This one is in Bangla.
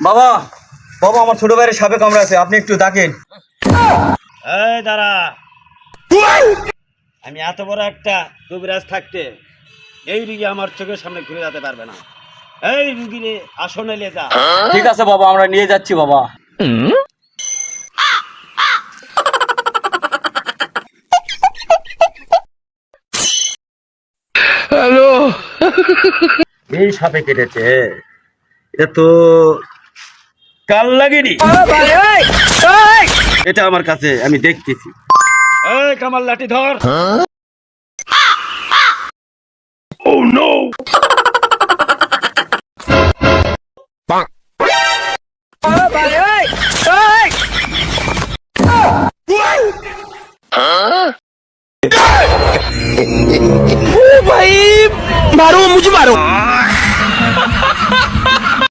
বাবা, বাবা, আমার ছোট ভাইয়ের সাপে কামড়াছে, আপনি একটু ডাকেন। এই দাঁড়া, আমি এত বড় একটা কবিরাজ থাকতে এই রুগী আমার চোখের সামনে ঘুরে যেতে পারবে না। এই রুগীরে আসনে নিয়ে যা। ঠিক আছে বাবা, আমরা নিয়ে যাচ্ছি বাবা। হ্যালো। এই সাপে কেটেছে, এটা তো কাল লাগেনি। এটা আমার কাছে, আমি দেখতেছি। এই কামাল, লাঠি ধর। Oh no! भाई मारो, मुझे मारो।